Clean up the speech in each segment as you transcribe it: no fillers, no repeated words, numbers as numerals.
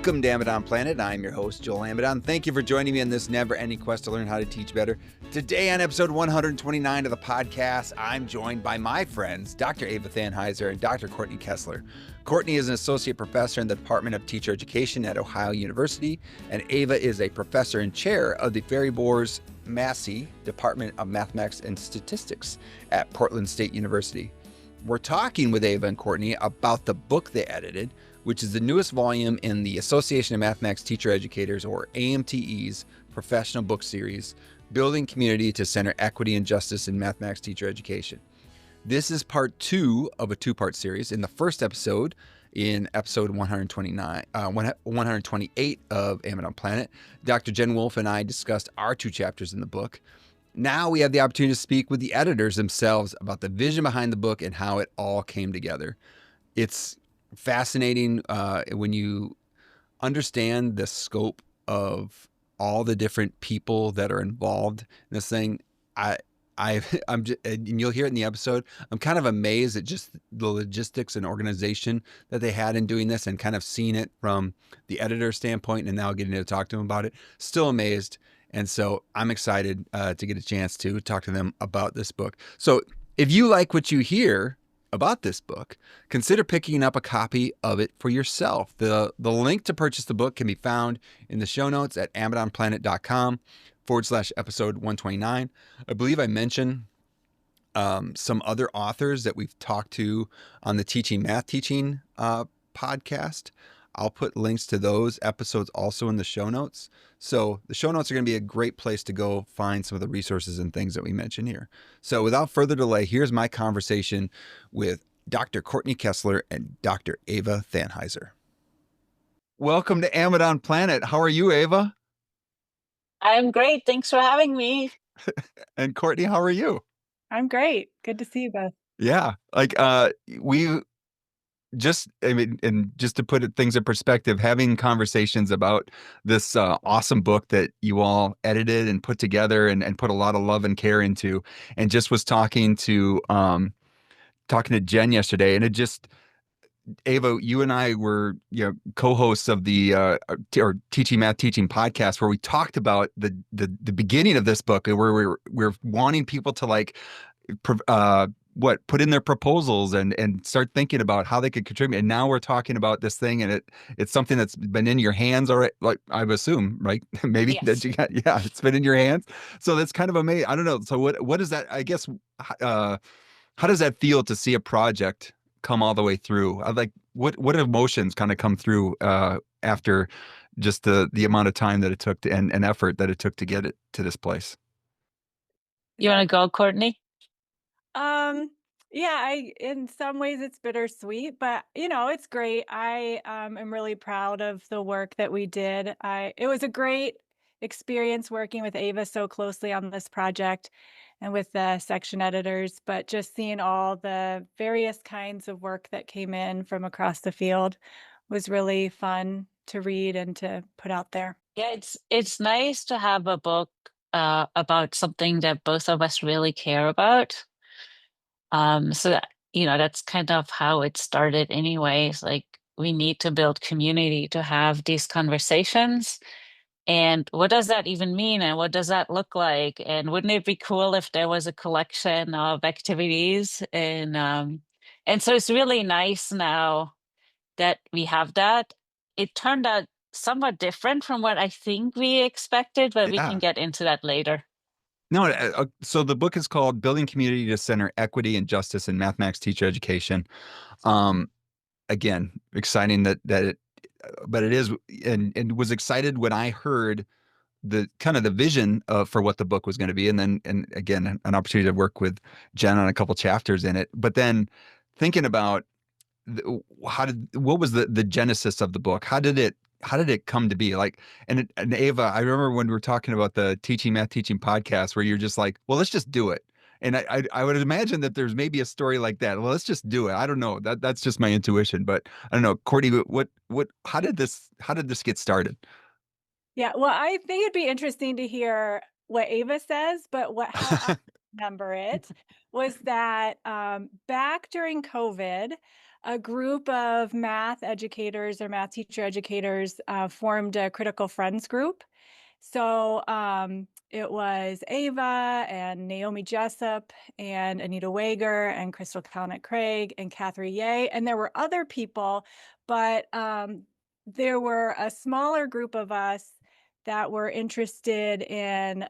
Welcome to Amadon Planet. I'm your host, Joel Amadon. Thank you for joining me on this never-ending quest to learn how to teach better. Today on episode 129 of the podcast, I'm joined by my friends, Dr. Ava Thanheiser and Dr. Courtney Kessler. Courtney is an associate professor in the Department of Teacher Education at Ohio University, and Ava is a professor and chair of the Faribault Massey Department of Mathematics and Statistics at Portland State University. We're talking with Ava and Courtney about the book they edited, which is the newest volume in the Association of Mathematics Teacher Educators, or AMTE's, professional book series, Building Community to Center Equity and Justice in Mathematics Teacher Education. This is part 2 of a 2-part series. In the first episode, in episode 128 of Amadon Planet, Dr. Jen Wolfe and I discussed our 2 chapters in the book. Now we have the opportunity to speak with the editors themselves about the vision behind the book and how it all came together. It's fascinating when you understand the scope of all the different people that are involved in this thing. I'm just, and you'll hear it in the episode. I'm kind of amazed at just the logistics and organization that they had in doing this, and kind of seeing it from the editor standpoint, and now getting to talk to them about it. Still amazed. And so I'm excited to get a chance to talk to them about this book. So if you like what you hear about this book, consider picking up a copy of it for yourself. The link to purchase the book can be found in the show notes at AmadonPlanet.com/episode 129. I believe I mentioned some other authors that we've talked to on the Teaching Math Teaching podcast. I'll put links to those episodes also in the show notes. So the show notes are going to be a great place to go find some of the resources and things that we mentioned here. So without further delay, here's my conversation with Dr. Courtney Kessler and Dr. Ava Thanheiser. Welcome to Amadon Planet. How are you, Ava? I'm great. Thanks for having me. And Courtney, how are you? I'm great. Good to see you both. Yeah. And just to put things in perspective, having conversations about this awesome book that you all edited and put together and put a lot of love and care into, and just was talking to Jen yesterday, and it just, Ava, you and I were co-hosts of the or Teaching Math Teaching podcast, where we talked about the beginning of this book, where we're wanting people to put in their proposals and start thinking about how they could contribute. And now we're talking about this thing, and it's something that's been in your hands already, like I would assume, right? Maybe Yes. that you got, it's been in your hands. So that's kind of amazing. I don't know. So what is that? I guess, how does that feel to see a project come all the way through? What emotions kind of come through after just the amount of time that it took and effort that it took to get it to this place? You want to go, Courtney? Yeah, in some ways it's bittersweet, but it's great. I am really proud of the work that we did. It was a great experience working with Ava so closely on this project and with the section editors, but just seeing all the various kinds of work that came in from across the field was really fun to read and to put out there. Yeah, it's nice to have a book about something that both of us really care about. So that, that's kind of how it started anyways. Like, we need to build community to have these conversations. And what does that even mean? And what does that look like? And wouldn't it be cool if there was a collection of activities? And so it's really nice now that we have that. It turned out somewhat different from what I think we expected, but we can get into that later. No, so the book is called Building Community to Center Equity and Justice in Mathematics Teacher Education. Again, exciting that it, but it is, and was excited when I heard the kind of the vision for what the book was going to be, and again, an opportunity to work with Jen on a couple chapters in it. But then thinking about what was the genesis of the book? How did it come to be? And Ava, I remember when we were talking about the Teaching Math Teaching podcast, where you're just like, well, let's just do it. And I would imagine that there's maybe a story like that. Well, let's just do it. I don't know. That's just my intuition, but I don't know. Courtney, how did this get started? Yeah, well, I think it'd be interesting to hear what Ava says, but how I remember it was that back during COVID, a group of math educators or math teacher educators formed a critical friends group. So it was Ava and Naomi Jessup and Anita Wager and Crystal Calnett Craig and Catherine Ye. And there were other people, but there were a smaller group of us that were interested in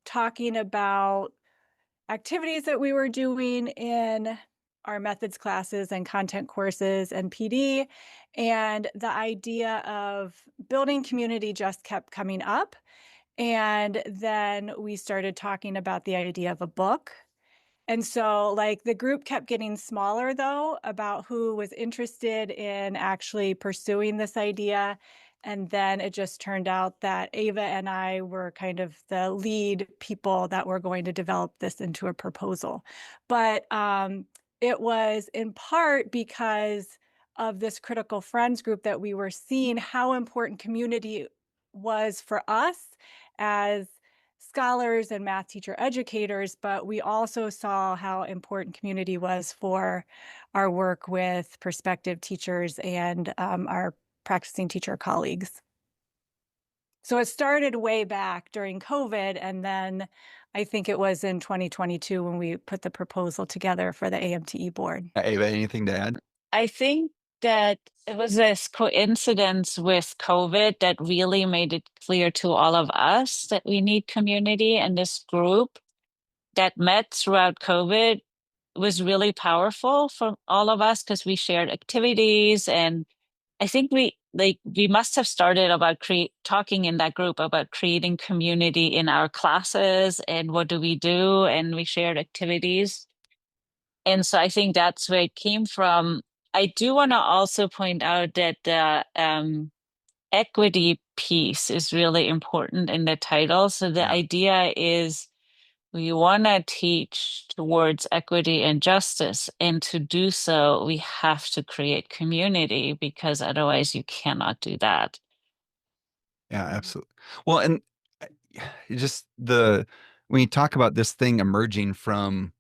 talking about activities that we were doing in our methods classes and content courses and PD. And the idea of building community just kept coming up. And then we started talking about the idea of a book. And so, like, the group kept getting smaller, though, about who was interested in actually pursuing this idea. And then it just turned out that Ava and I were kind of the lead people that were going to develop this into a proposal. But it was in part because of this critical friends group that we were seeing how important community was for us as scholars and math teacher educators, but we also saw how important community was for our work with prospective teachers and our practicing teacher colleagues. So it started way back during COVID, and then I think it was in 2022 when we put the proposal together for the AMTE board. Ava, anything to add? I think that it was this coincidence with COVID that really made it clear to all of us that we need community, and this group that met throughout COVID was really powerful for all of us because we shared activities. And I think we must have started about talking in that group about creating community in our classes and what do we do, and we shared activities. And so I think that's where it came from. I do want to also point out that the equity piece is really important in the title. So the Yeah. idea is we want to teach towards equity and justice. And to do so, we have to create community because otherwise you cannot do that. Yeah, absolutely. Well, and just when you talk about this thing emerging from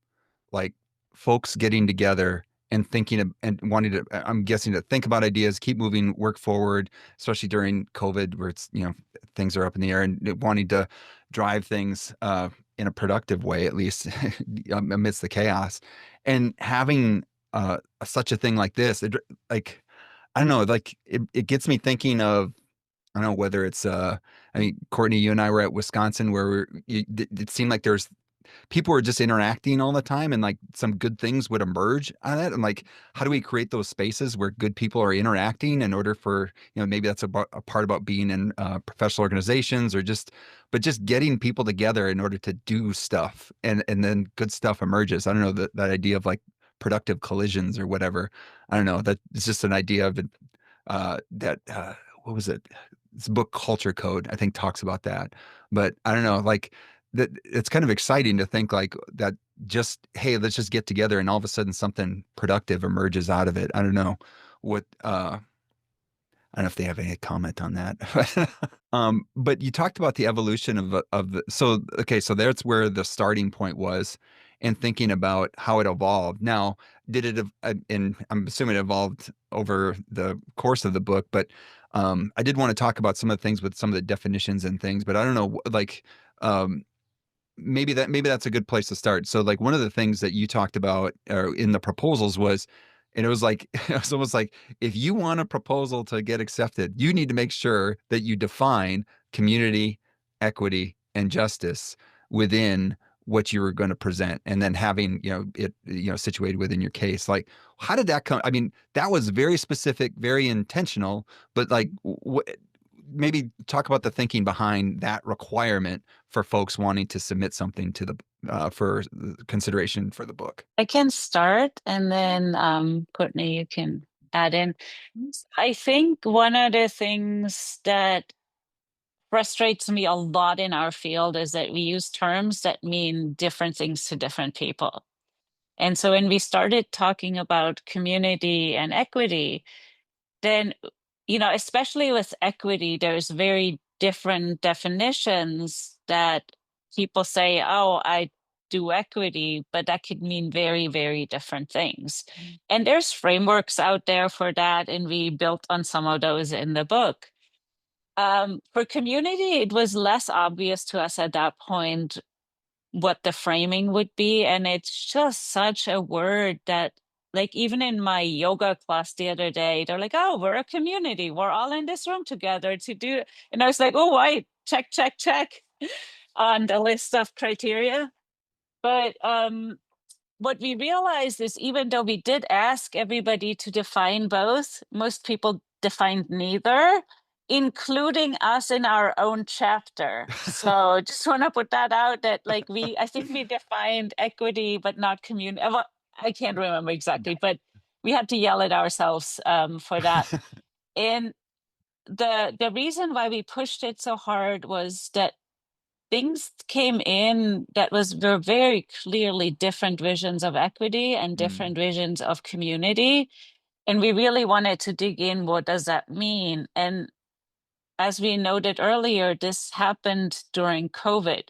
like folks getting together and thinking and wanting to, I'm guessing, to think about ideas, keep moving work forward, especially during COVID where it's, things are up in the air, and wanting to drive things in a productive way, at least amidst the chaos, and having such a thing like this, like, I don't know, like it gets me thinking of, I don't know whether it's I mean, Courtney, you and I were at Wisconsin where it seemed like there's people were just interacting all the time, and like some good things would emerge on it. And like, how do we create those spaces where good people are interacting in order for, maybe that's a part about being in professional organizations, or but just getting people together in order to do stuff, and then good stuff emerges. I don't know, that idea of like productive collisions or whatever. I don't know, that it's just an idea of it, that what was it? This book Culture Code, I think, talks about that. But I don't know, like that it's kind of exciting to think like that, just, hey, let's just get together and all of a sudden something productive emerges out of it. I don't know what I don't know if they have any comment on that. But you talked about the evolution of the, so okay, so that's where the starting point was, and thinking about how it evolved. Now, did it and I'm assuming it evolved over the course of the book, but I did want to talk about some of the things with some of the definitions and things, but I don't know, like um, maybe that's a good place to start. So like one of the things that you talked about in the proposals was, and it was like it was almost like, if you want a proposal to get accepted, you need to make sure that you define community, equity, and justice within what you were going to present, and then having it situated within your case. Like, how did that come? I mean, that was very specific, very intentional, but like maybe talk about the thinking behind that requirement for folks wanting to submit something to the for consideration for the book. I can start and then Courtney, you can add in. I think one of the things that frustrates me a lot in our field is that we use terms that mean different things to different people. And so when we started talking about community and equity, then, especially with equity, there's very different definitions that people say, oh, I do equity, but that could mean very, very different things. And there's frameworks out there for that, and we built on some of those in the book. For community, it was less obvious to us at that point what the framing would be. And it's just such a word that, like, even in my yoga class the other day, they're like, oh, we're a community. We're all in this room together to do. And I was like, oh, wait, check, check, check on the list of criteria. But what we realized is, even though we did ask everybody to define both, most people defined neither, including us in our own chapter. So just want to put that out, that like I think we defined equity, but not community. I can't remember exactly, but we had to yell at ourselves for that. And the reason why we pushed it so hard was that things came in that were very clearly different visions of equity and different visions of community. And we really wanted to dig in, what does that mean? And as we noted earlier, this happened during COVID.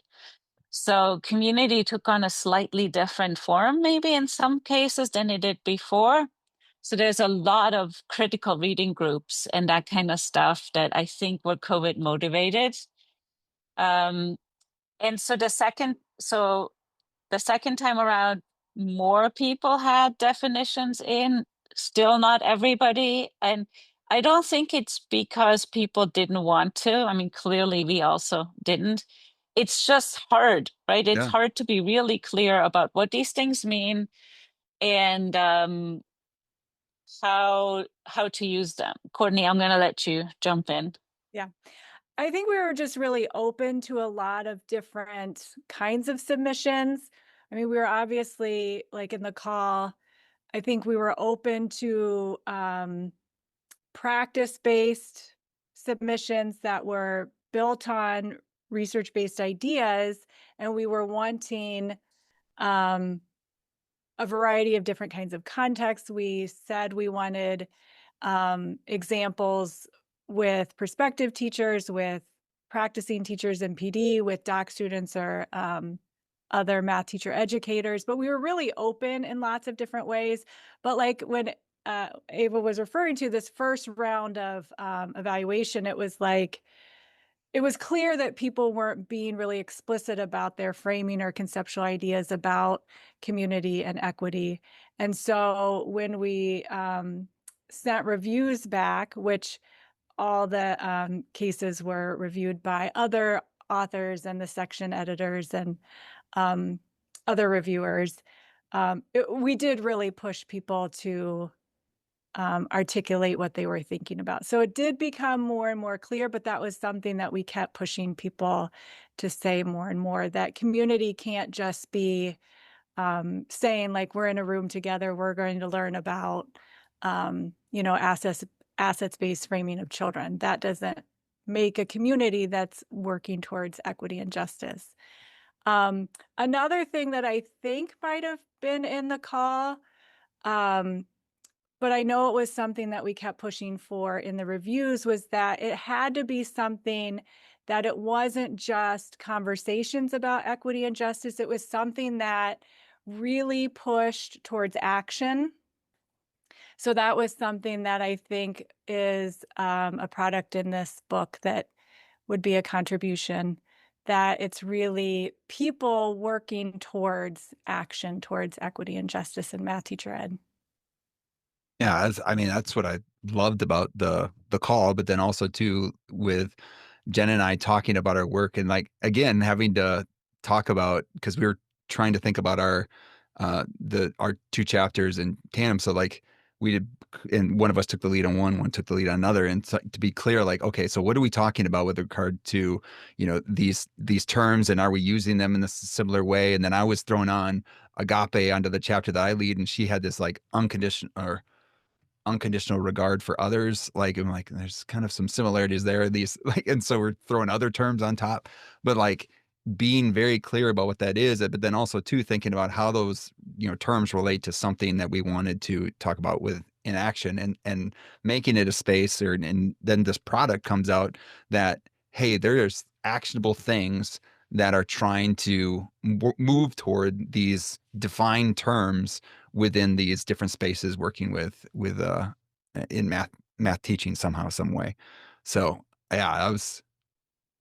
So community took on a slightly different form, maybe in some cases, than it did before. So there's a lot of critical reading groups and that kind of stuff that I think were COVID motivated. And so the second time around, more people had definitions in, still not everybody. And I don't think it's because people didn't want to. I mean, clearly we also didn't. It's just hard, right? It's Yeah. hard to be really clear about what these things mean and how to use them. Courtney, I'm going to let you jump in. Yeah. I think we were just really open to a lot of different kinds of submissions. I mean, we were obviously, like in the call, I think we were open to practice-based submissions that were built on research-based ideas, and we were wanting a variety of different kinds of contexts. We said we wanted examples with prospective teachers, with practicing teachers in PD, with doc students or other math teacher educators, but we were really open in lots of different ways. But like when Ava was referring to this first round of evaluation, it was like, it was clear that people weren't being really explicit about their framing or conceptual ideas about community and equity. And so when we sent reviews back, which all the cases were reviewed by other authors and the section editors and other reviewers, we did really push people to articulate what they were thinking about. So it did become more and more clear, but that was something that we kept pushing people to say more and more, that community can't just be saying like, we're in a room together, we're going to learn about, assets-based framing of children. That doesn't make a community that's working towards equity and justice. Another thing that I think might have been in the call, but I know it was something that we kept pushing for in the reviews, was that it had to be something that it wasn't just conversations about equity and justice. It was something that really pushed towards action. So that was something that I think is a product in this book that would be a contribution, that it's really people working towards action, towards equity and justice in math teacher ed. Yeah, I mean, that's what I loved about the call, but then also too with Jen and I talking about our work and like again having to talk about, because we were trying to think about our two chapters in tandem. So like we did, and one of us took the lead on one took the lead on another, and so, to be clear, like, okay, so what are we talking about with regard to these terms, and are we using them in a similar way? And then I was thrown on agape onto the chapter that I lead, and she had this like unconditional regard for others. Like, I'm like, there's kind of some similarities there. These like, and so we're throwing other terms on top, but like being very clear about what that is, but then also too thinking about how those terms relate to something that we wanted to talk about with in action, and making it a space, and then this product comes out that, hey, there's actionable things that are trying to move toward these defined terms within these different spaces, working with in math teaching somehow, some way. So yeah,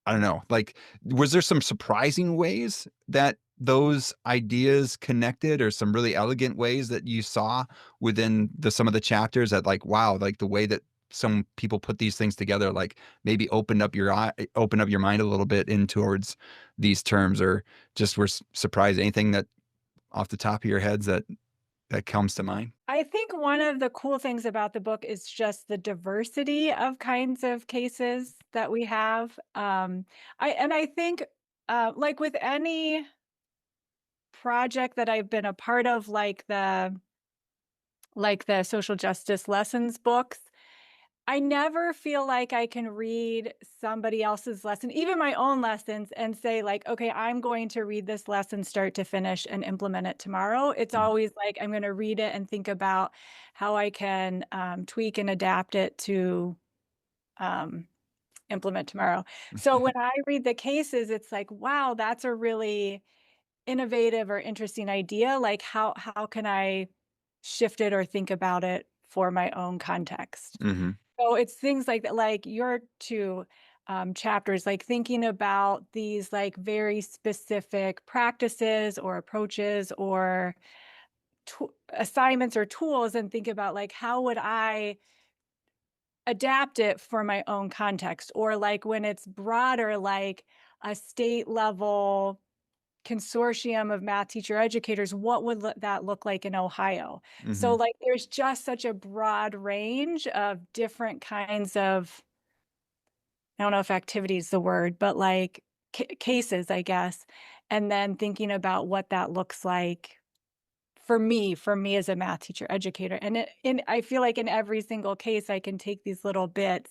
I don't know. Like, was there some surprising ways that those ideas connected, or some really elegant ways that you saw within some of the chapters that, like, wow, like the way that some people put these things together, like maybe open up your mind a little bit in towards these terms, or just were surprised? Anything that off the top of your heads that comes to mind? I think one of the cool things about the book is just the diversity of kinds of cases that we have. I think, like with any project that I've been a part of, like the social justice lessons books, I never feel like I can read somebody else's lesson, even my own lessons, and say like, "Okay, I'm going to read this lesson start to finish and implement it tomorrow." It's Mm, always like I'm gonna read it and think about how I can, tweak and adapt it to, um, implement tomorrow. So when I read the cases, it's like, "Wow, that's a really innovative or interesting idea." Like, how can I shift it or think about it for my own context? mm-hmm, So it's things like that, like your 2, chapters, like thinking about these like very specific practices or approaches or assignments or tools, and think about like how would I adapt it for my own context, or like when it's broader, like a state level consortium of math teacher educators, what would that look like in Ohio? So mm-hmm. like there's just such a broad range of different kinds of, I don't know if activity is the word, but like cases, I guess. And then thinking about what that looks like for me as a math teacher educator. And I feel like in every single case, I can take these little bits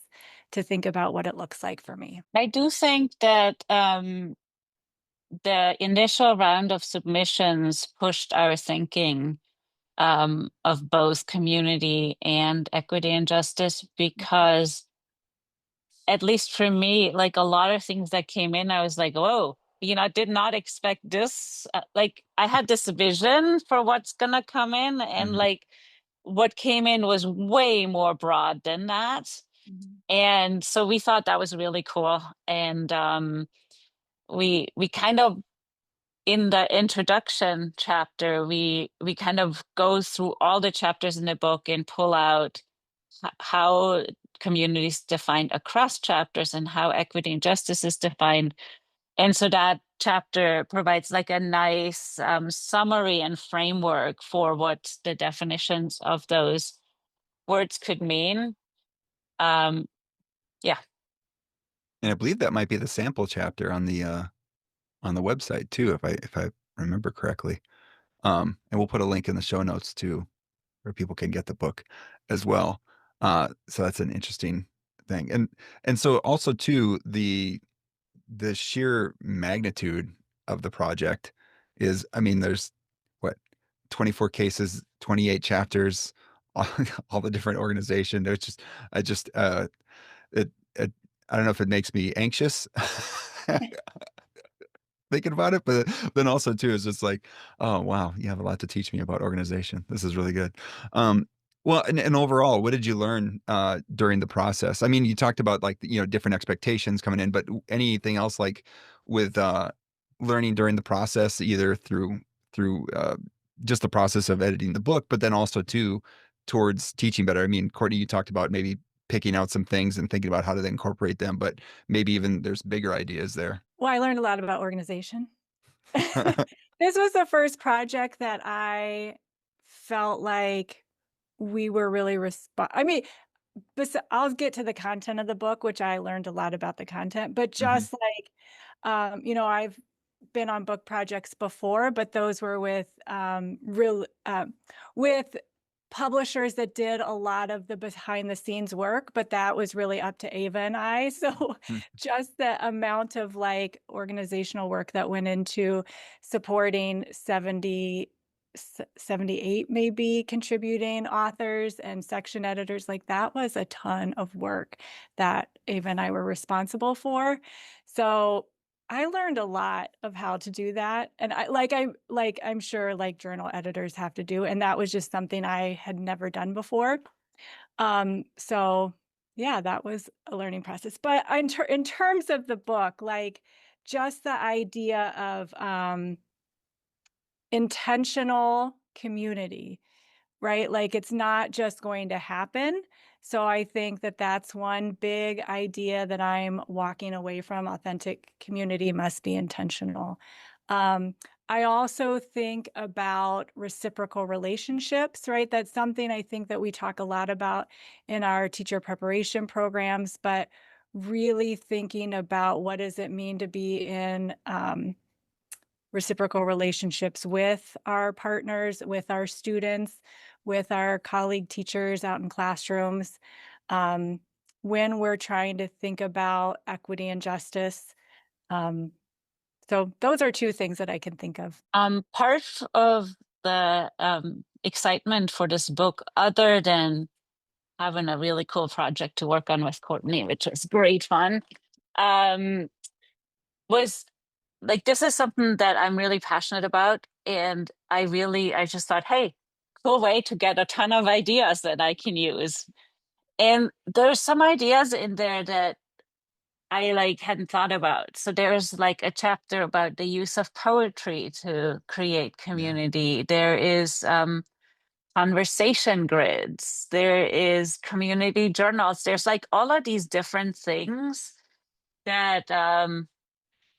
to think about what it looks like for me. I do think that the initial round of submissions pushed our thinking of both community and equity and justice, because at least for me, like a lot of things that came in, I was like, whoa, I did not expect this. Like I had this vision for what's gonna come in, and Mm-hmm. like what came in was way more broad than that. Mhm. And so we thought that was really cool. And we kind of, in the introduction chapter, we kind of go through all the chapters in the book and pull out how communities defined across chapters and how equity and justice is defined. And so that chapter provides like a nice summary and framework for what the definitions of those words could mean. Um, yeah. And I believe that might be the sample chapter on the website too, if I remember correctly. And we'll put a link in the show notes too, where people can get the book as well. So that's an interesting thing. And so also too, the sheer magnitude of the project is, I mean, there's what, 24 cases, 28 chapters, all the different organization. There's just, I just, it, it, I don't know if it makes me anxious thinking about it, but then also too, it's just like, oh wow, you have a lot to teach me about organization. This is really good. Well, and overall, what did you learn during the process? I mean, you talked about like different expectations coming in, but anything else like with learning during the process, either through just the process of editing the book, but then also too towards teaching better. I mean, Courtney, you talked about maybe picking out some things and thinking about how to then incorporate them, but maybe even there's bigger ideas there. Well, I learned a lot about organization. This was the first project that I felt like we were really I mean, I'll get to the content of the book, which I learned a lot about the content, but Mhm. just like, I've been on book projects before, but those were with publishers that did a lot of the behind the scenes work, but that was really up to Ava and I. So Hmm. just the amount of like organizational work that went into supporting 78 maybe contributing authors and section editors, like that was a ton of work that Ava and I were responsible for. So I learned a lot of how to do that, and I'm sure, like, journal editors have to do, and that was just something I had never done before. So, yeah, that was a learning process, but in terms of the book, like, just the idea of, intentional community. Right? Like, it's not just going to happen. So I think that that's one big idea that I'm walking away from. Authentic community must be intentional. Um, I also think about reciprocal relationships, right? That's something I think that we talk a lot about in our teacher preparation programs, but really thinking about what does it mean to be in reciprocal relationships with our partners, with our students, with our colleague teachers out in classrooms. Um, when we're trying to think about equity and justice. Um, so those are two things that I can think of. Part of the excitement for this book, other than having a really cool project to work on with Courtney, which was great fun, um, was like this is something that I'm really passionate about. And I just thought, hey, cool way to get a ton of ideas that I can use. And there's some ideas in there that I like hadn't thought about. So there's like a chapter about the use of poetry to create Yeah. community. There is conversation grids. There is community journals. There's like all of these different things that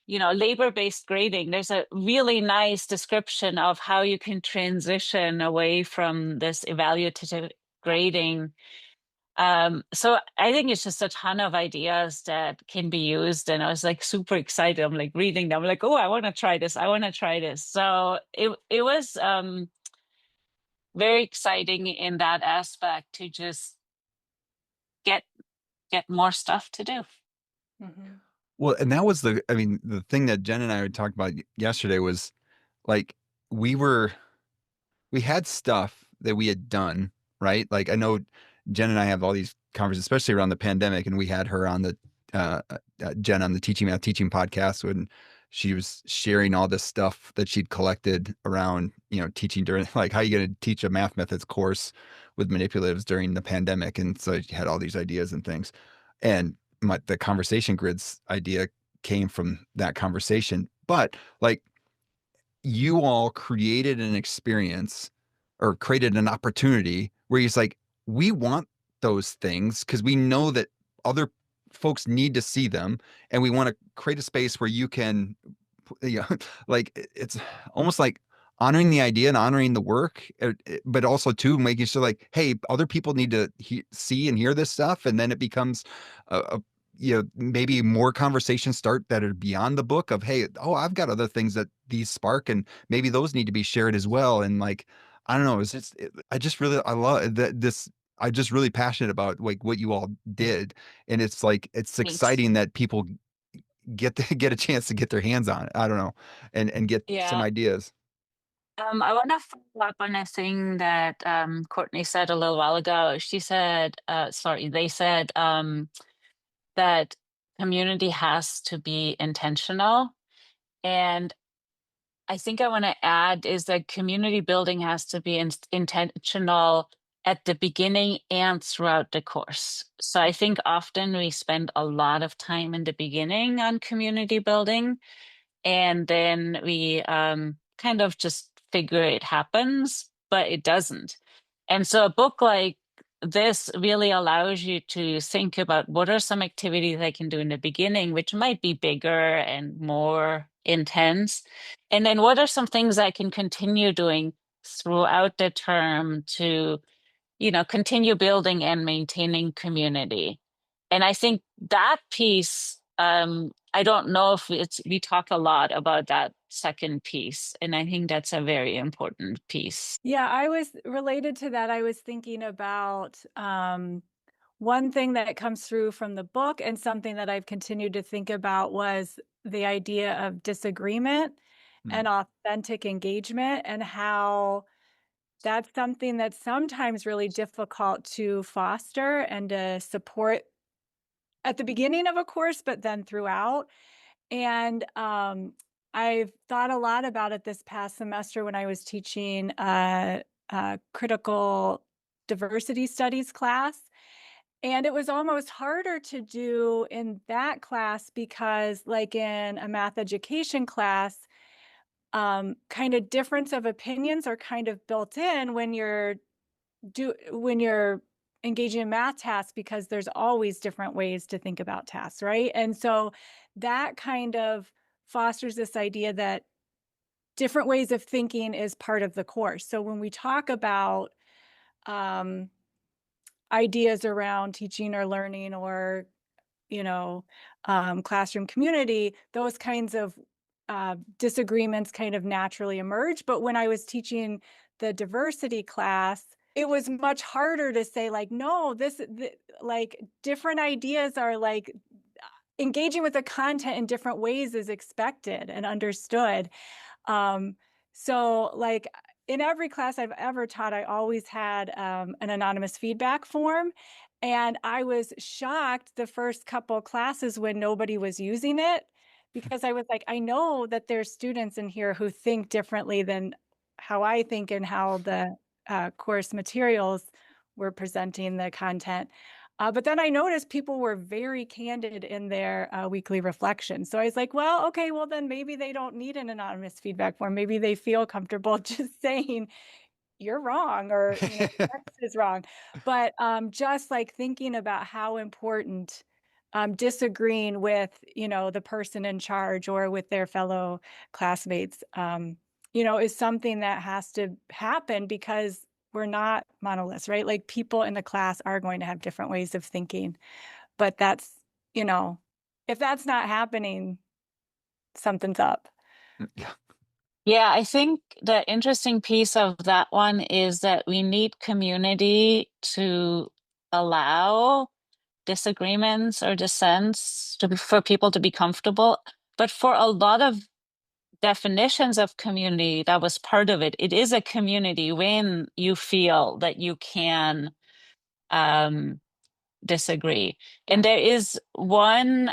labor-based grading. There's a really nice description of how you can transition away from this evaluative grading. So I think it's just a ton of ideas that can be used. And I was like super excited. I'm like reading them, like, oh, I want to try this. I want to try this. So it was very exciting in that aspect to just get get more stuff to do. Mhm. Well, and that was I mean, the thing that Jen and I had talked about yesterday was like we were we had stuff that we had done, right? Like I know Jen and I have all these conversations, especially around the pandemic, and we had her on the Jen on the Teaching Math Teaching podcast when she was sharing all this stuff that she'd collected around, teaching during like how you going to teach a math methods course with manipulatives during the pandemic, and so she had all these ideas and things, and the conversation grids idea came from that conversation, but like you all created an experience or created an opportunity where he's like, we want those things because we know that other folks need to see them. And we want to create a space where you can, like it's almost like honoring the idea and honoring the work, but also too making sure like, hey, other people need to see and hear this stuff. And then it becomes a maybe more conversations start that are beyond the book of, hey, oh, I've got other things that these spark and maybe those need to be shared as well. And like, I don't know, it's just, I love that I'm just really passionate about like what you all did. And it's like, it's Thanks. exciting that people get a chance to get their hands on it. I don't know. And get some Yeah. ideas. I want to follow up on a thing that Courtney said a little while ago. She said, they said that community has to be intentional. And I think I want to add is that community building has to be intentional at the beginning and throughout the course. So I think often we spend a lot of time in the beginning on community building, and then we kind of just figure it happens, but it doesn't. And so a book like this really allows you to think about what are some activities I can do in the beginning, which might be bigger and more intense. And then what are some things I can continue doing throughout the term to continue building and maintaining community. And I think that piece, I don't know if we talk a lot about that second piece. And I think that's a very important piece. Yeah, I was related to that. I was thinking about one thing that comes through from the book and something that I've continued to think about was the idea of disagreement Hmm. and authentic engagement, and how that's something that's sometimes really difficult to foster and to support at the beginning of a course, but then throughout. And I've thought a lot about it this past semester when I was teaching a critical diversity studies class. And it was almost harder to do in that class because, like in a math education class, kind of difference of opinions are kind of built in when you're engaging in math tasks, because there's always different ways to think about tasks, right? And so that kind of fosters this idea that different ways of thinking is part of the course. So when we talk about um, ideas around teaching or learning, or classroom community, those kinds of disagreements kind of naturally emerge. But when I was teaching the diversity class, it was much harder to say, like, no, like, different ideas are like engaging with the content in different ways is expected and understood. Um, so like in every class I've ever taught, I always had an anonymous feedback form. And I was shocked the first couple classes when nobody was using it, because I was like, I know that there's students in here who think differently than how I think and how the course materials were presenting the content. But then I noticed people were very candid in their weekly reflection. So I was like, well, okay, well, then maybe they don't need an anonymous feedback form. Maybe they feel comfortable just saying, you're wrong, or, text is wrong. But just like thinking about how important disagreeing with, the person in charge or with their fellow classmates, is something that has to happen, because we're not monoliths, right? Like, people in the class are going to have different ways of thinking, but you know, if that's not happening, something's up. Yeah. Yeah, I think the interesting piece of that one is that we need community to allow disagreements or dissents for people to be comfortable. But for a lot of definitions of community, that was part of it. It is a community when you feel that you can um, disagree. And there is one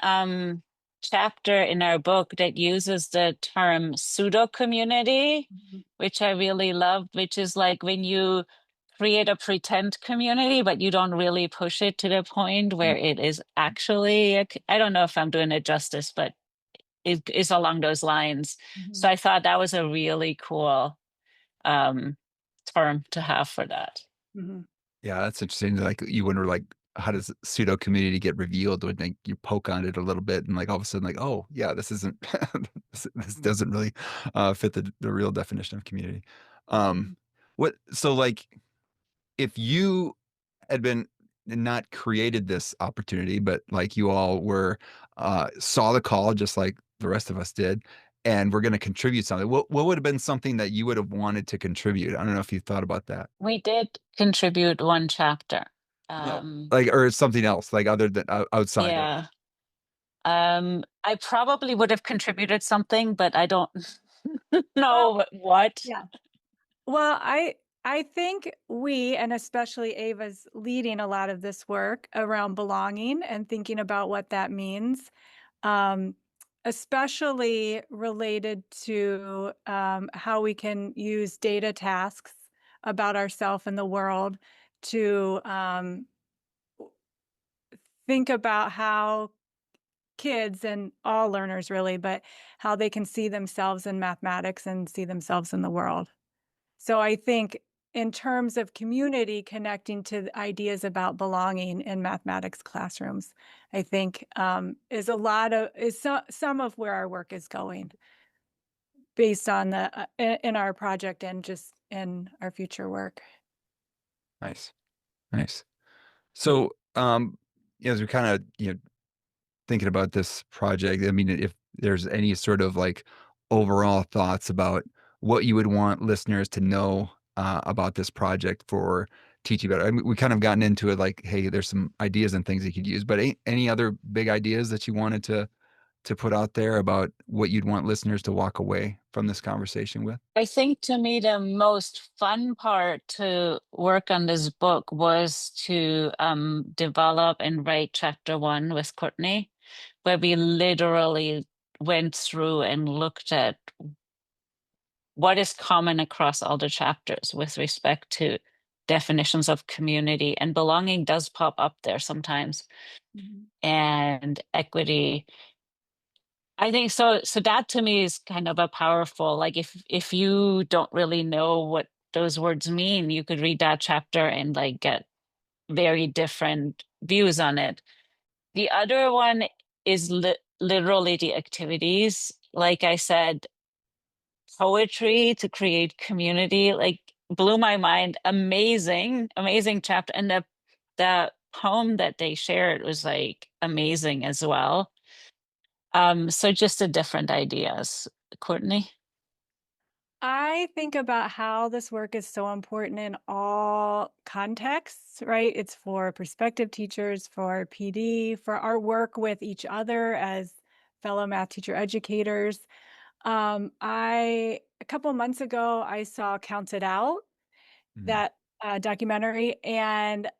chapter in our book that uses the term pseudo community, Mhm. which I really loved, which is like when you create a pretend community, but you don't really push it to the point where it is actually, I don't know if I'm doing it justice, but it is along those lines. So Mhm. I thought that was a really cool um, term to have for that. Mhm. Yeah, that's interesting. Like you wonder, like, how does pseudo community get revealed when like you poke on it a little bit, and like all of a sudden, like, oh yeah, this isn't this doesn't really fit the real definition of community. Um, Mhm. what so like if you had been not created this opportunity, but like you all were saw the call just like the rest of us did, and we're going to contribute something. What would have been something that you would have wanted to contribute? I don't know if you thought about that. We did contribute one chapter. No. Um, Like, or something else, like other than outside of. yeah. I probably would have contributed something, but I don't Well, know what. yeah. Well, I think we, and especially Ava's leading a lot of this work around belonging and thinking about what that means, um, especially related to how we can use data tasks about ourselves and the world to think about how kids, and all learners really, but how they can see themselves in mathematics and see themselves in the world. So I think in terms of community connecting to the ideas about belonging in mathematics classrooms, I think is some of where our work is going, based on the in our project and just in our future work. Nice, nice. So, as we're kind of thinking about this project, I mean, if there's any sort of like overall thoughts about what you would want listeners to know about this project for teaching better. I mean, we kind of gotten into it, like, hey, there's some ideas and things you could use, but any other big ideas that you wanted to put out there about what you'd want listeners to walk away from this conversation with? I think to me, the most fun part to work on this book was to develop and write chapter one with Courtney, where we literally went through and looked at what is common across all the chapters with respect to definitions of community, and belonging does pop up there sometimes, Mhm. and equity. I think so. So that to me is kind of a powerful, like if you don't really know what those words mean, you could read that chapter and like get very different views on it. The other one is literally the activities. Like I said, poetry to create community, like blew my mind. Amazing, amazing chapter. And the poem that they shared was like amazing as well. So just the different ideas. Courtney? I think about how this work is so important in all contexts, right? It's for prospective teachers, for PD, for our work with each other as fellow math teacher educators. A couple months ago, I saw Counted Out, Mm. that documentary, and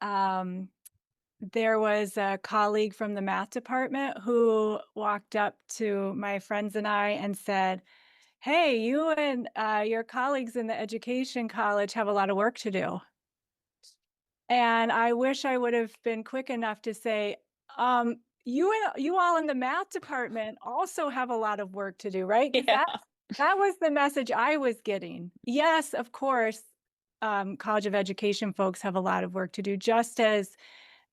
there was a colleague from the math department who walked up to my friends and I and said, "Hey, you and your colleagues in the education college have a lot of work to do." And I wish I would have been quick enough to say, you all in the math department also have a lot of work to do, right? Because Yeah. that was the message I was getting. Yes, of course, College of Education folks have a lot of work to do, just as,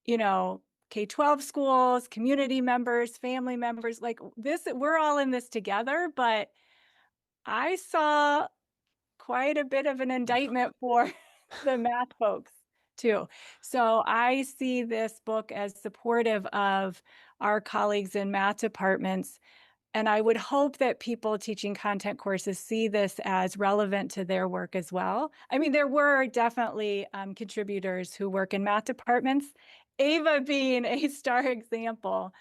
you know, K-12 schools, community members, family members, like this, we're all in this together. But I saw quite a bit of an indictment for the math folks too. So I see this book as supportive of our colleagues in math departments. And I would hope that people teaching content courses see this as relevant to their work as well. I mean, there were definitely contributors who work in math departments, Ava being a star example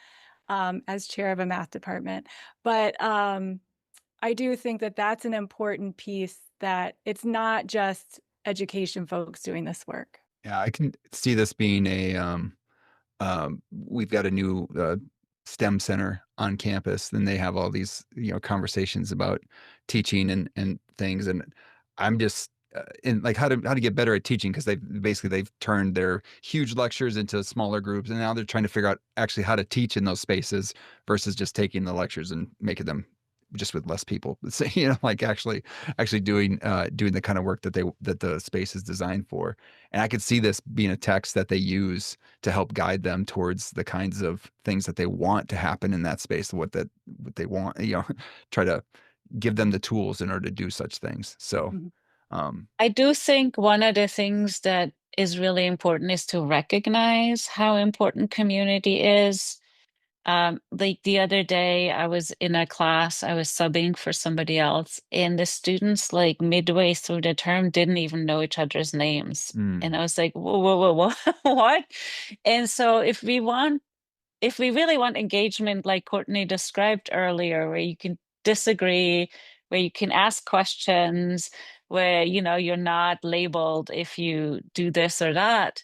as chair of a math department. But I do think that that's an important piece, that it's not just education folks doing this work. Yeah, I can see this being we've got a new STEM center on campus, and they have all these, conversations about teaching and things. And I'm just in like how to get better at teaching, because they've turned their huge lectures into smaller groups, and now they're trying to figure out actually how to teach in those spaces versus just taking the lectures and making them just with less people. So, like actually doing the kind of work that the space is designed for. And I could see this being a text that they use to help guide them towards the kinds of things that they want to happen in that space, what they want, try to give them the tools in order to do such things. So, Mhm. um, I do think one of the things that is really important is to recognize how important community is. Like the other day, I was in a class, I was subbing for somebody else, and the students, like midway through the term, didn't even know each other's names. And mm, I was like, whoa, whoa, whoa, whoa, what? And so if we really want engagement, like Courtney described earlier, where you can disagree, where you can ask questions, where, you're not labeled if you do this or that,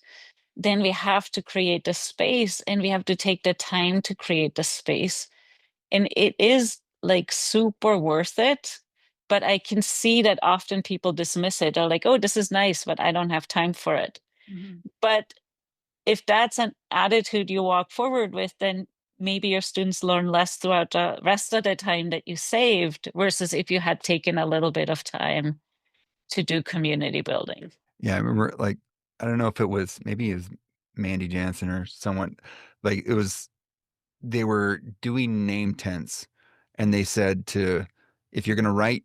then we have to create the space, and we have to take the time to create the space. And it is like super worth it. But I can see that often people dismiss it. They're like, oh, this is nice, but I don't have time for it. Mhm. But if that's an attitude you walk forward with, then maybe your students learn less throughout the rest of the time that you saved, versus if you had taken a little bit of time to do community building. yeah, I remember, like, I don't know if maybe it was Mandy Jansen or someone, like they were doing name tents, and they said if you're going to write,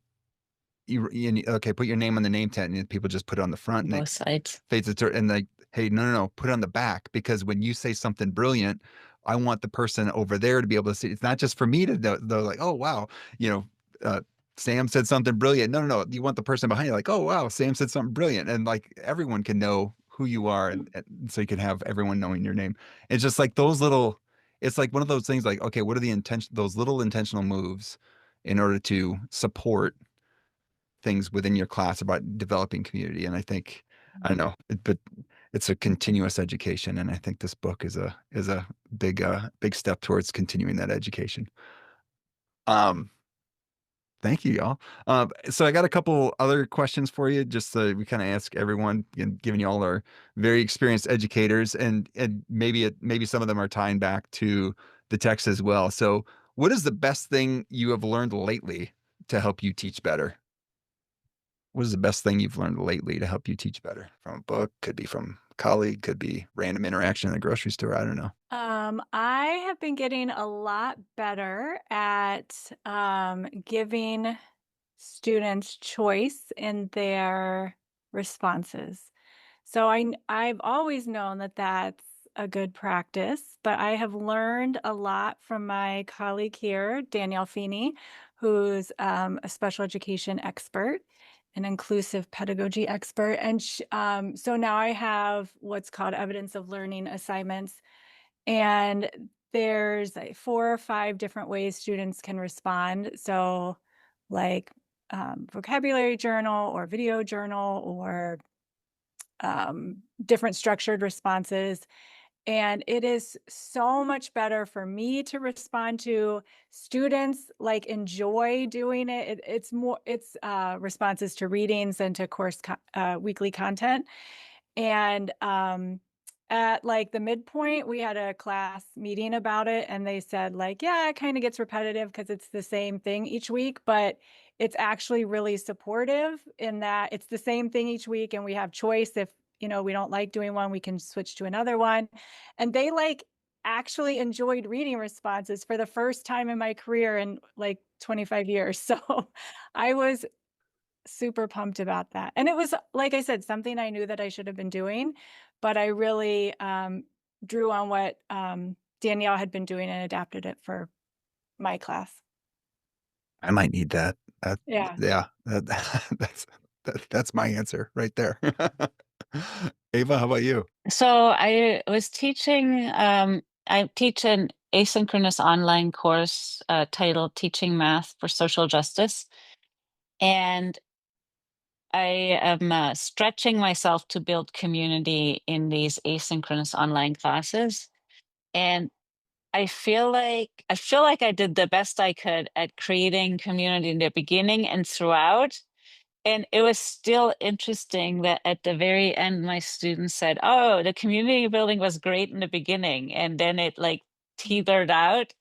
okay, put your name on the name tent, and people just put it on the front, and they Both sides. fades it and like, hey, no, no, no, put it on the back, because when you say something brilliant, I want the person over there to be able to see. It's not just for me to know, like, oh wow, you know, uh, Sam said something brilliant. No, no, no. You want the person behind you, like, oh wow, Sam said something brilliant, and like everyone can know who you are, and so you can have everyone knowing your name. It's just like those little. It's like one of those things. Like, okay, what are those little intentional moves in order to support things within your class about developing community? And I think, I don't know, but it's a continuous education, and I think this book is a big step towards continuing that education. Um, Thank you, y'all. So I got a couple other questions for you, just so we kind of ask everyone, and giving you all our very experienced educators, and maybe some of them are tying back to the text as well. So, what is the best thing you have learned lately to help you teach better? What is the best thing you've learned lately to help you teach better? From a book, could be from a colleague, could be random interaction in the grocery store. I don't know. I have been getting a lot better at giving students choice in their responses. So I've always known that that's a good practice, but I have learned a lot from my colleague here, Danielle Feeney, who's a special education expert, an inclusive pedagogy expert. And so now I have what's called evidence of learning assignments. And there's like 4 or 5 different ways students can respond. So like vocabulary journal or video journal or different structured responses. And it is so much better for me to respond to. Students like enjoy doing it. It's responses to readings and to weekly content. And at like the midpoint, we had a class meeting about it, and they said, like, yeah, it kind of gets repetitive because it's the same thing each week, but it's actually really supportive in that it's the same thing each week, and we have choice. If we don't like doing one, we can switch to another one. And they like actually enjoyed reading responses for the first time in my career in like 25 years. So I was super pumped about that. And it was, like I said, something I knew that I should have been doing, but I really drew on what Danielle had been doing and adapted it for my class. I might need that. That Yeah. yeah, that's my answer right there. Ava, how about you? So I teach an asynchronous online course titled Teaching Math for Social Justice. And I am stretching myself to build community in these asynchronous online classes. And I feel like I did the best I could at creating community in the beginning and throughout. And it was still interesting that at the very end, my students said, "Oh, the community building was great in the beginning," and then it like teetered out.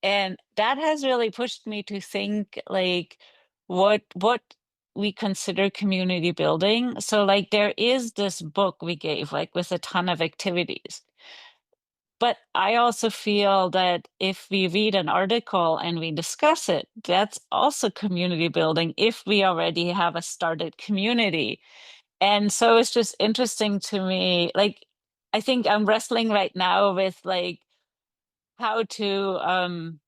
And that has really pushed me to think like what we consider community building. So like there is this book we gave like with a ton of activities. But I also feel that if we read an article and we discuss it, that's also community building if we already have a started community. And so it's just interesting to me. Like, I think I'm wrestling right now with like how to um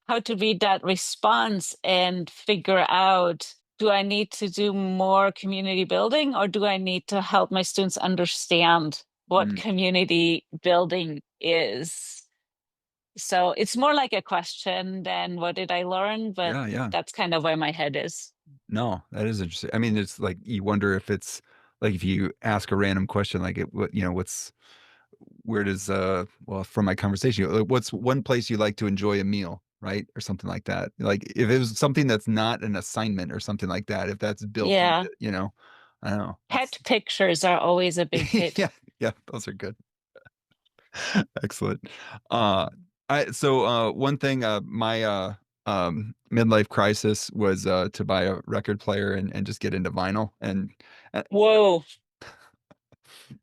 how to read that response and figure out, do I need to do more community building or do I need to help my students understand what Mm, community building is? So it's more like a question than what did I learn, but yeah, yeah. that's kind of where my head is. No, that is interesting. I mean, it's like you wonder if it's like if you ask a random question, like where does well, from my conversation, like, what's one place you like to enjoy a meal, right? Or something like that. Like if it was something that's not an assignment or something like that, if that's built Yeah. into, I don't know. Pet pictures are always a big hit. Yeah, yeah, those are good. Excellent. Uh, one thing, my midlife crisis was to buy a record player and just get into vinyl. And uh, Whoa.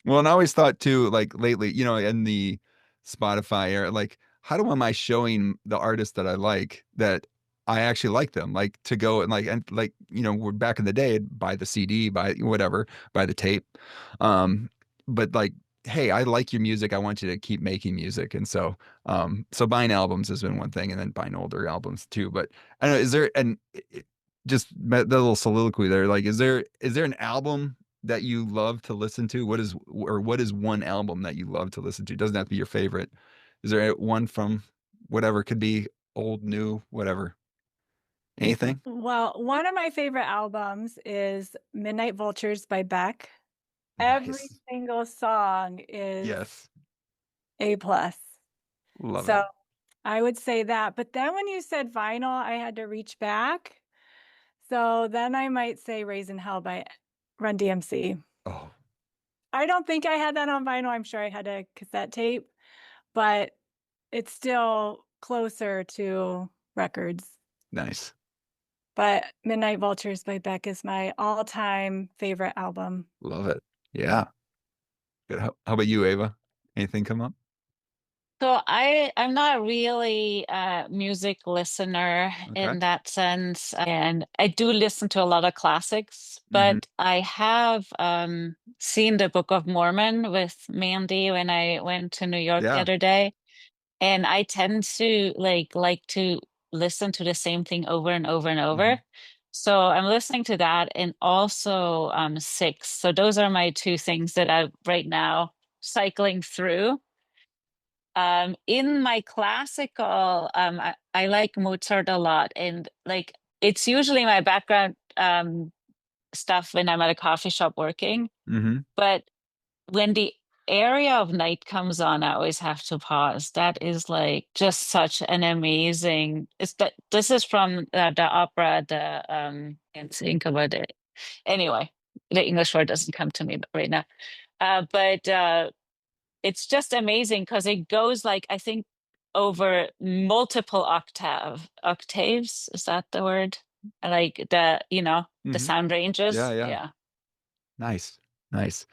well, and I always thought too, like lately, in the Spotify era, like how am I showing the artists that I like that I actually like them? Like to go and we're back in the day, I'd buy the CD, buy whatever, buy the tape. But like, hey, I like your music. I want you to keep making music. And so buying albums has been one thing, and then buying older albums too. But I don't know, is there just that little soliloquy there, like, is there an album that you love to listen to? What is one album that you love to listen to? Doesn't have to be your favorite. Is there one from whatever? Could be old, new, whatever. Anything? Well, one of my favorite albums is Midnight Vultures by Beck. Every Nice. single song is Yes. A plus. Love So it. I would say that. But then when you said vinyl, I had to reach back. So then I might say Raising Hell by Run DMC. Oh, I don't think I had that on vinyl. I'm sure I had a cassette tape, but it's still closer to records. nice. But Midnight Vultures by Beck is my all-time favorite album. Love it. Yeah. Good. How about you, Ava? Anything come up? So I'm not really a music listener Okay. in that sense, and I do listen to a lot of classics, Hmm. but I have seen the Book of Mormon with Mandy when I went to New York the Yeah. other day, and I tend to like to listen to the same thing over and over and Hmm. over. So I'm listening to that and also Six. So those are my two things that I'm right now cycling through. In my classical, I like Mozart a lot, and like it's usually my background stuff when I'm at a coffee shop working. Hmm. But when the area of night comes on, I always have to pause. That is like just such an amazing. It's that this is from the opera. The can't think about it. Anyway, the English word doesn't come to me right now. But it's just amazing because it goes like I think over multiple octaves. Is that the word? Like the Hmm. sound Yeah, ranges. yeah. Yeah. Nice. Nice.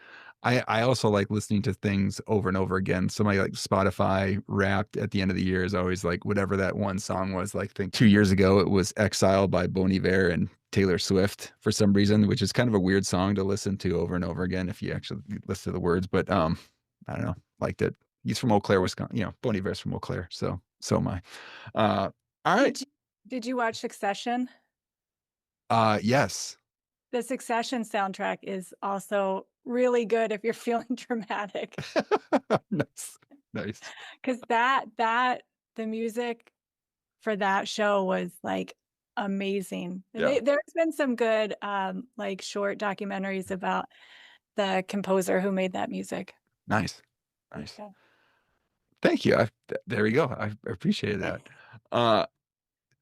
I also like listening to things over and over again. So my like Spotify Wrapped at the end of the year is always like whatever that one song was. Like, I think 2 years ago it was Exile by Bon Iver and Taylor Swift for some reason, which is kind of a weird song to listen to over and over again if you actually listen to the words. But I don't know, liked it. He's from Eau Claire, Wisconsin. Bon Iver's from Eau Claire, so am I. All right. Did you did you watch Succession? Yes. The Succession soundtrack is also really good if you're feeling dramatic. Nice. Nice. Because the music for that show was like amazing. Yeah. There's been some good like short documentaries about the composer who made that music. Nice. Nice. Yeah. Thank you. There we go. I appreciate that. Uh,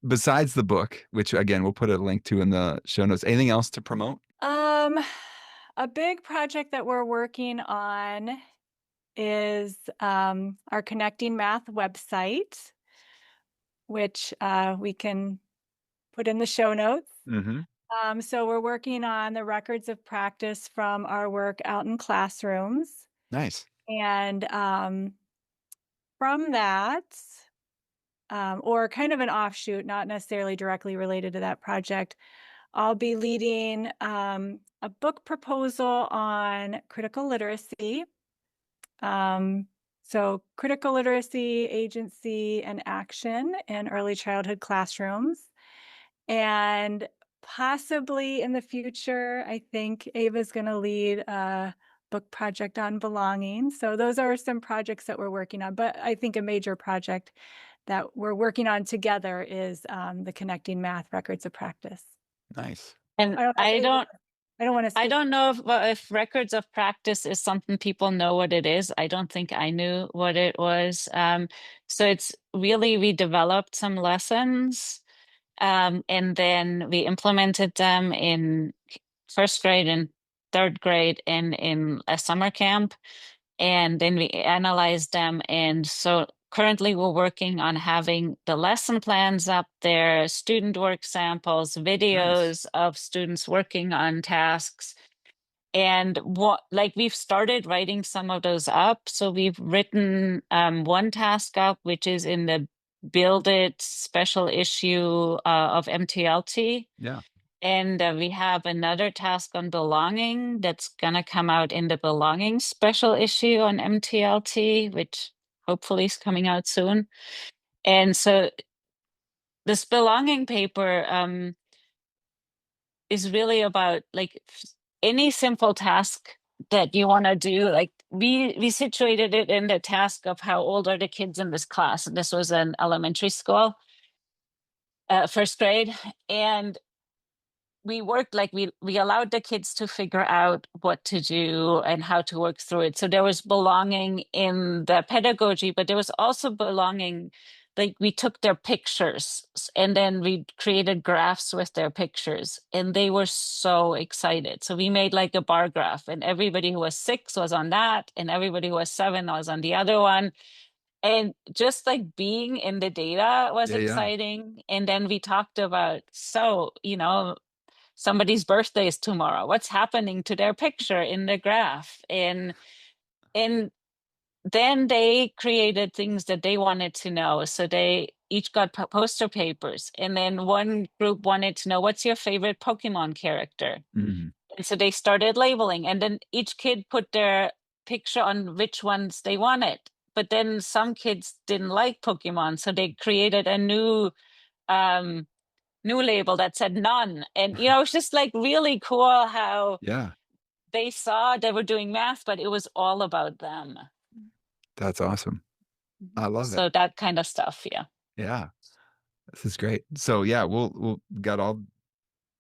Besides the book, which again we'll put a link to in the show notes, anything else to promote? Um, a big project that we're working on is our Connecting Math website, which we can put in the show notes. Hmm. So we're working on the records of practice from our work out in classrooms. Nice. And from that, or kind of an offshoot, not necessarily directly related to that project, I'll be leading a book proposal on critical literacy. Um, so, critical literacy, agency, and action in early childhood classrooms. And possibly in the future, I think Ava's going to lead a book project on belonging. So, those are some projects that we're working on. But I think a major project that we're working on together is the Connecting Math Records of Practice. Nice. And I don't know if Ava, I don't want to I speak. don't know if records of practice is something people know what it is. I don't think I knew what it was. So it's really we developed some lessons, and then we implemented them in first grade and third grade and in a summer camp, and then we analyzed them. And so currently we're working on having the lesson plans up there, student work samples, Nice. videos of students working on tasks. And what like we've started writing some of those up. So we've written one task up, which is in the Build It special issue of MTLT. Yeah. And we have another task on belonging that's going to come out in the belonging special issue on MTLT, which hopefully is coming out soon. And so this belonging paper is really about like any simple task that you want to do. Like we situated it in the task of how old are the kids in this class. And this was an elementary school, first grade. And we worked like we allowed the kids to figure out what to do and how to work through it. So there was belonging in the pedagogy, but there was also belonging like we took their pictures and then we created graphs with their pictures, and they were so excited. So we made like a bar graph, and everybody who was 6 was on that, and everybody who was 7 was on the other one. And just like being in the data was Yeah, yeah. exciting. And then we talked about, so, somebody's birthday is tomorrow. What's happening to their picture in the graph? And then they created things that they wanted to know. So they each got poster papers. And then one group wanted to know, what's your favorite Pokemon character? Mhm. And so they started labeling. And then each kid put their picture on which ones they wanted. But then some kids didn't like Pokemon. So they created a new label that said none. And it's just like really cool how Yeah, they saw they were doing math, but it was all about them. that's awesome. I love it. So that kind of stuff, yeah. Yeah, this is great. So yeah, we'll got all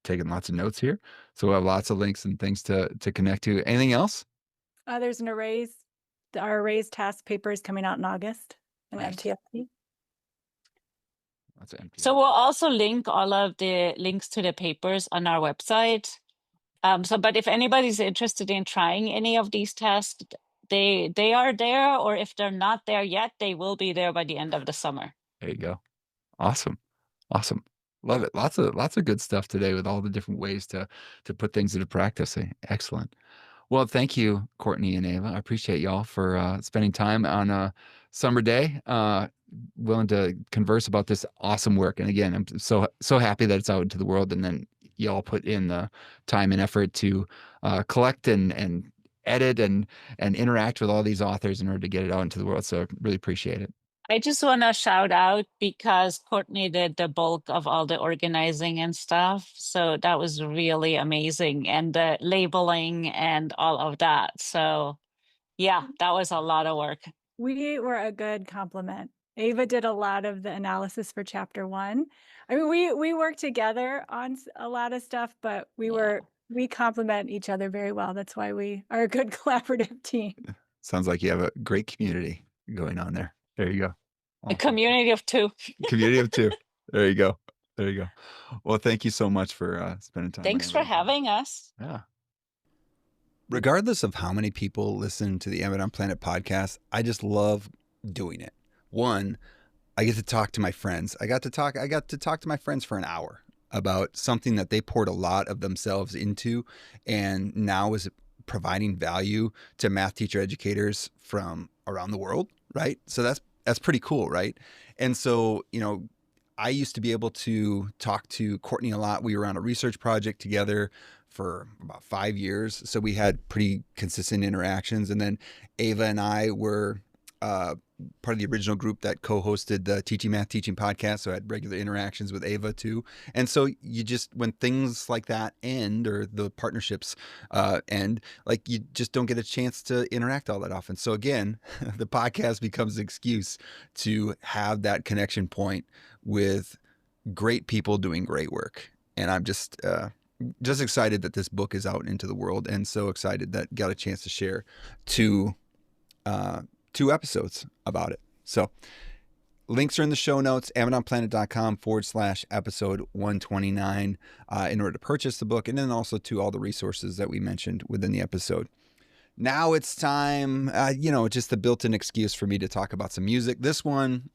taking lots of notes here. So we'll have lots of links and things to connect to. Anything else? There's our arrays task paper is coming out in August, an Nice. MTFP. Lots of NPR. So we'll also link all of the links to the papers on our website. But if anybody's interested in trying any of these tests, they are there, or if they're not there yet, they will be there by the end of the summer. There you go. Awesome. Awesome. Love it. Lots of good stuff today with all the different ways to put things into practice. Excellent. Well, thank you, Courtney and Ava. I appreciate y'all for spending time on a summer day, willing to converse about this awesome work. And again, I'm so happy that it's out into the world, and then y'all put in the time and effort to collect and edit and interact with all these authors in order to get it out into the world. So I really appreciate it. I just want to shout out because Courtney did the bulk of all the organizing and stuff. So that was really amazing. And the labeling and all of that. So yeah, that was a lot of work. We were a good complement. Ava did a lot of the analysis for chapter 1. I mean, we worked together on a lot of stuff, but we complement each other very well. That's why we are a good collaborative team. Sounds like you have a great community going on there. There you go. A community of 2. Community of 2. There you go. There you go. Well, thank you so much for spending time. Thanks for having us. Yeah. Regardless of how many people listen to the Amazon Planet podcast, I just love doing it. One, I get to talk to my friends. I got to talk to my friends for an hour about something that they poured a lot of themselves into, and now is providing value to math teacher educators from around the world, right? So that's pretty cool, right? And so, I used to be able to talk to Courtney a lot. We were on a research project together for about 5 years. So we had pretty consistent interactions. And then Ava and I were part of the original group that co-hosted the Teaching Math Teaching podcast. So I had regular interactions with Ava too. And so when things like that end, or the partnerships end, like you just don't get a chance to interact all that often. So again, the podcast becomes an excuse to have that connection point with great people doing great work. And I'm just excited that this book is out into the world, and so excited that got a chance to share two episodes about it. So links are in the show notes, amazonplanet.com/episode 129 in order to purchase the book, and then also to all the resources that we mentioned within the episode. Now it's time, just the built-in excuse for me to talk about some music. This one,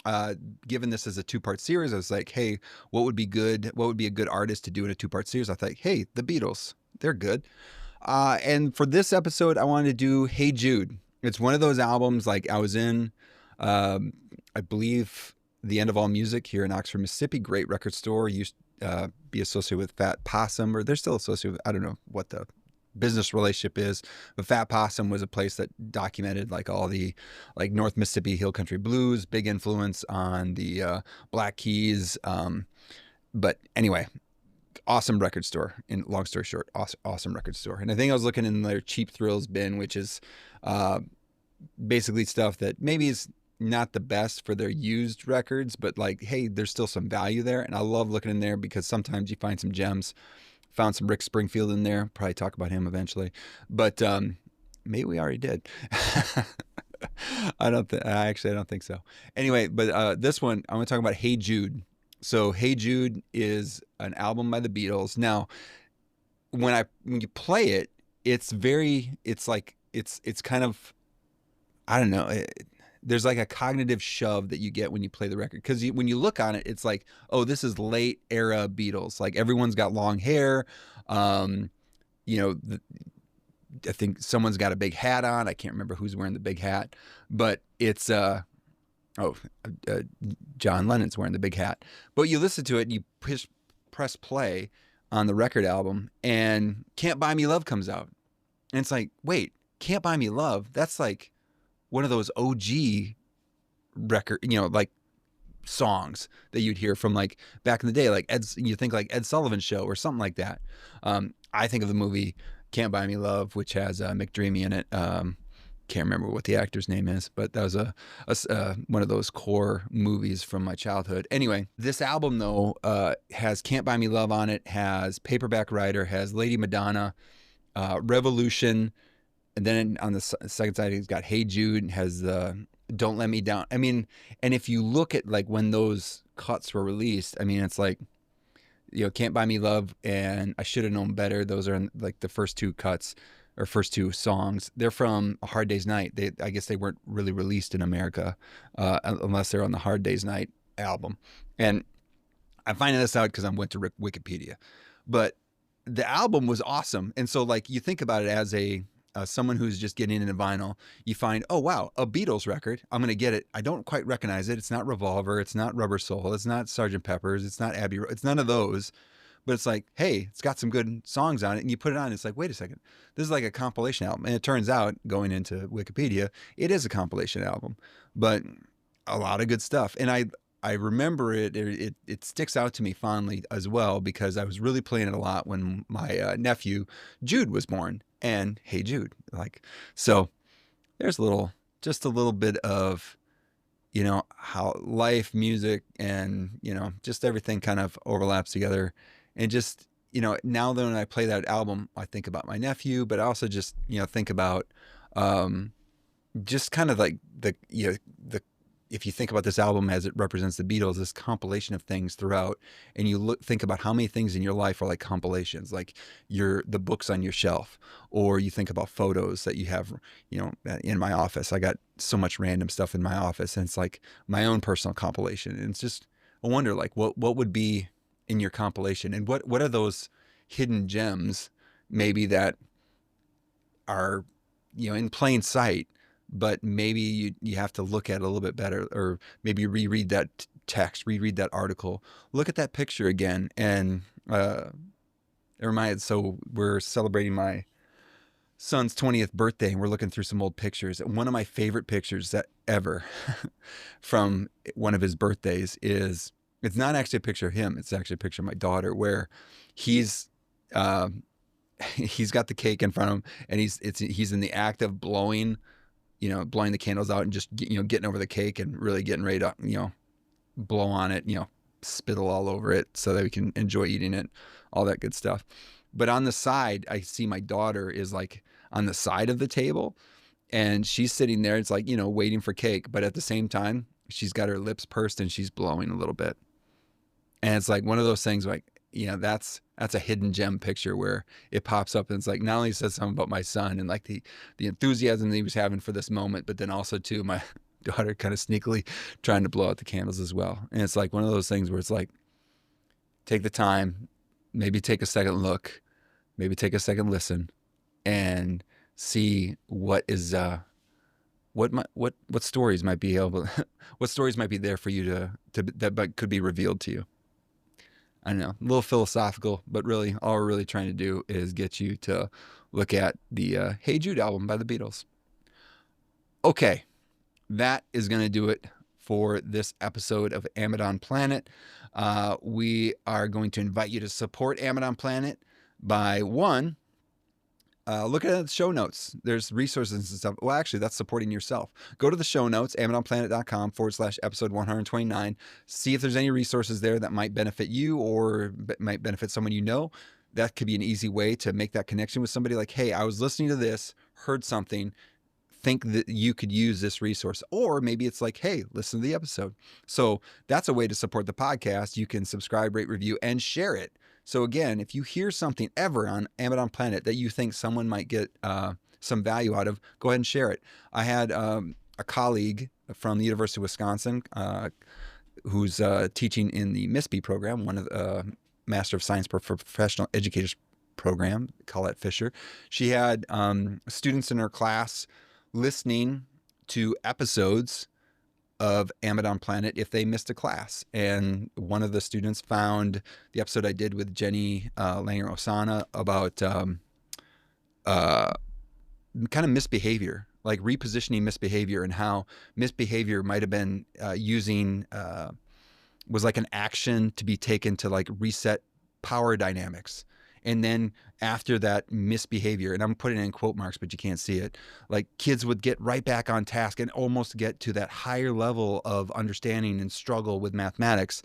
given this as a 2-part series, I was like, hey, what would be good? What would be a good artist to do in a 2-part series? I thought, hey, the Beatles, they're good. And for this episode, I wanted to do Hey Jude. It's one of those albums, like I was in, I believe, The End of All Music here in Oxford, Mississippi. Great record store. Used to be associated with Fat Possum, or they're still associated with, I don't know what the business relationship is, but Fat Possum was a place that documented like all the North Mississippi Hill Country blues, big influence on the Black Keys. But anyway, awesome record store. And long story short, awesome record store. And I think I was looking in their Cheap Thrills bin, which is basically stuff that maybe is not the best for their used records, but like, hey, there's still some value there. And I love looking in there because sometimes you find some gems. Found some Rick Springfield in there. Probably talk about him eventually. But maybe we already did. I don't think. Actually, I don't think so. Anyway, but this one I want to talk about. Hey Jude. So Hey Jude is an album by the Beatles. Now, when you play it, it's very. It's like it's kind of, I don't know. There's like a cognitive shove that you get when you play the record, because when you look on it, it's like, oh, this is late era Beatles. Like everyone's got long hair. Um, you know, I think someone's got a big hat on. I can't remember who's wearing the big hat, but it's oh, uh, John Lennon's wearing the big hat. But you listen to it and you press play on the record album, and Can't Buy Me Love comes out, and it's like, wait, Can't Buy Me Love? That's like one of those OG record, like songs that you'd hear from like back in the day, like you think like Ed Sullivan Show or something like that. I think of the movie Can't Buy Me Love, which has McDreamy in it. Can't remember what the actor's name is, but that was one of those core movies from my childhood. Anyway, this album though has Can't Buy Me Love on it, has Paperback Writer, has Lady Madonna, Revolution, and then on the second side he's got Hey Jude, has the Don't Let Me Down. I mean, and if you look at like when those cuts were released, I mean, it's like, Can't Buy Me Love and I Should Have Known Better. Those are like the first two cuts or first two songs. They're from A Hard Day's Night. I guess they weren't really released in America unless they're on the Hard Day's Night album. And I'm finding this out because I went to Wikipedia. But the album was awesome. And so like you think about it as someone who's just getting into vinyl, you find, oh, wow, a Beatles record. I'm going to get it. I don't quite recognize it. It's not Revolver. It's not Rubber Soul. It's not Sgt. Pepper's. It's not Abbey Road. It's none of those. But it's like, hey, it's got some good songs on it. And you put it on. It's like, wait a second. This is like a compilation album. And it turns out, going into Wikipedia, it is a compilation album. But a lot of good stuff. And I remember it sticks out to me fondly as well, because I was really playing it a lot when my nephew Jude was born. And Hey Jude, so there's just a little bit of, how life, music, and, just everything kind of overlaps together. And just, now that when I play that album, I think about my nephew, but I also just, think about just kind of like if you think about this album as it represents the Beatles, this compilation of things throughout, and you think about how many things in your life are like compilations, like the books on your shelf, or you think about photos that you have, in my office. I got so much random stuff in my office, and it's like my own personal compilation. And it's just, I wonder like what would be in your compilation, and what are those hidden gems maybe that are, in plain sight, but maybe you have to look at it a little bit better, or maybe reread that text, reread that article, look at that picture again. And it reminded, so we're celebrating my son's 20th birthday, and we're looking through some old pictures. And one of my favorite pictures that ever from one of his birthdays it's not actually a picture of him. It's actually a picture of my daughter, where he's got the cake in front of him, and he's in the act of blowing the candles out, and just, getting over the cake and really getting ready to, blow on it, spittle all over it so that we can enjoy eating it, all that good stuff. But on the side, I see my daughter is like on the side of the table, and she's sitting there. It's like, waiting for cake. But at the same time, she's got her lips pursed and she's blowing a little bit. And it's like one of those things like, that's a hidden gem picture where it pops up, and it's like, not only says something about my son and like the enthusiasm that he was having for this moment, but then also too my daughter kind of sneakily trying to blow out the candles as well. And it's like one of those things where it's like, take the time, maybe take a second look, maybe take a second listen, and see what is what stories might be what stories might be there for you to that could be revealed to you. I don't know, a little philosophical, but really all we're really trying to do is get you to look at the Hey Jude album by the Beatles. Okay, that is going to do it for this episode of Amidon Planet. We are going to invite you to support Amidon Planet by look at the show notes. There's resources and stuff. Well, actually, that's supporting yourself. Go to the show notes, amidonplanet.com/episode 129. See if there's any resources there that might benefit you or might benefit someone you know. That could be an easy way to make that connection with somebody. Like, hey, I was listening to this, heard something, think that you could use this resource. Or maybe it's like, hey, listen to the episode. So that's a way to support the podcast. You can subscribe, rate, review, and share it. So again, if you hear something ever on Amidon Planet that you think someone might get some value out of, go ahead and share it. I had a colleague from the University of Wisconsin who's teaching in the MISPE program, one of the Master of Science for Professional Educators program, Colette Fisher. She had students in her class listening to episodes of Amidon Planet if they missed a class. And one of the students found the episode I did with Jenny Langer-Osana about kind of misbehavior, like repositioning misbehavior, and how misbehavior might have been was like an action to be taken to like reset power dynamics. And then after that misbehavior, and I'm putting it in quote marks, but you can't see it, like kids would get right back on task and almost get to that higher level of understanding and struggle with mathematics.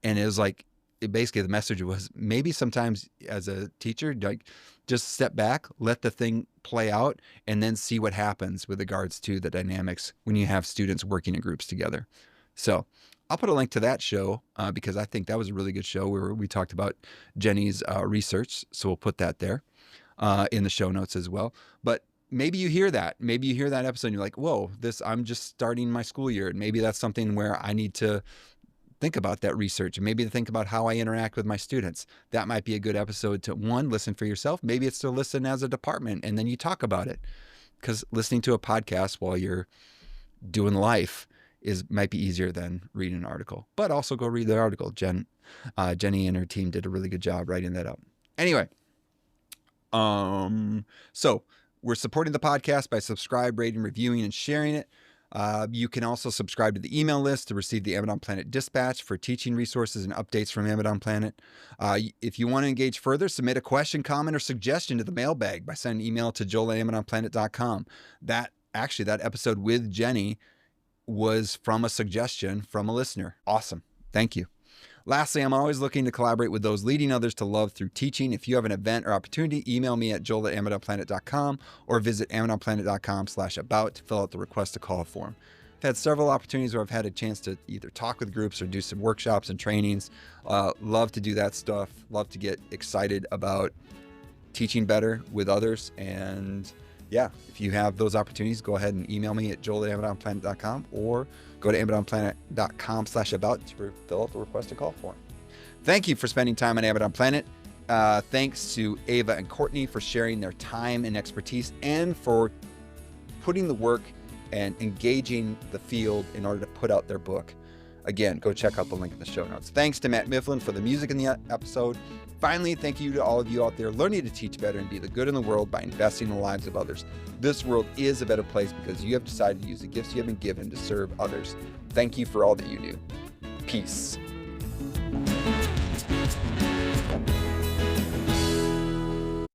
And it was like, basically the message was, maybe sometimes as a teacher, like just step back, let the thing play out, and then see what happens with regards to the dynamics when you have students working in groups together. So I'll put a link to that show because I think that was a really good show where we talked about Jenny's research. So we'll put that there in the show notes as well. But maybe you hear that. Maybe you hear that episode and you're like, whoa, I'm just starting my school year. And maybe that's something where I need to think about that research and maybe to think about how I interact with my students. That might be a good episode to, one, listen for yourself. Maybe it's to listen as a department and then you talk about it. Because listening to a podcast while you're doing life might be easier than reading an article. But also go read the article. Jenny and her team did a really good job writing that up. Anyway, so we're supporting the podcast by subscribe, rating, reviewing, and sharing it. You can also subscribe to the email list to receive the Amidon Planet dispatch for teaching resources and updates from Amidon Planet. If you want to engage further, submit a question, comment, or suggestion to the mailbag by sending an email to joel@amidonplanet.com. That episode with Jenny was from a suggestion from a listener. Awesome. Thank you. Lastly, I'm always looking to collaborate with those leading others to love through teaching. If you have an event or opportunity, email me at joel@amidonplanet.com or visit amidonplanet.com/about to fill out the request to call form. I've had several opportunities where I've had a chance to either talk with groups or do some workshops and trainings. Love to do that stuff. Love to get excited about teaching better with others. And yeah, if you have those opportunities, go ahead and email me at joel@amidonplanet.com or go to amidonplanet.com/about to fill out the request to call form. Thank you for spending time on Amidon Planet. Thanks to Ava and Courtney for sharing their time and expertise and for putting the work and engaging the field in order to put out their book. Again, go check out the link in the show notes. Thanks to Matt Mifflin for the music in the episode. Finally, thank you to all of you out there learning to teach better and be the good in the world by investing in the lives of others. This world is a better place because you have decided to use the gifts you have been given to serve others. Thank you for all that you do. Peace.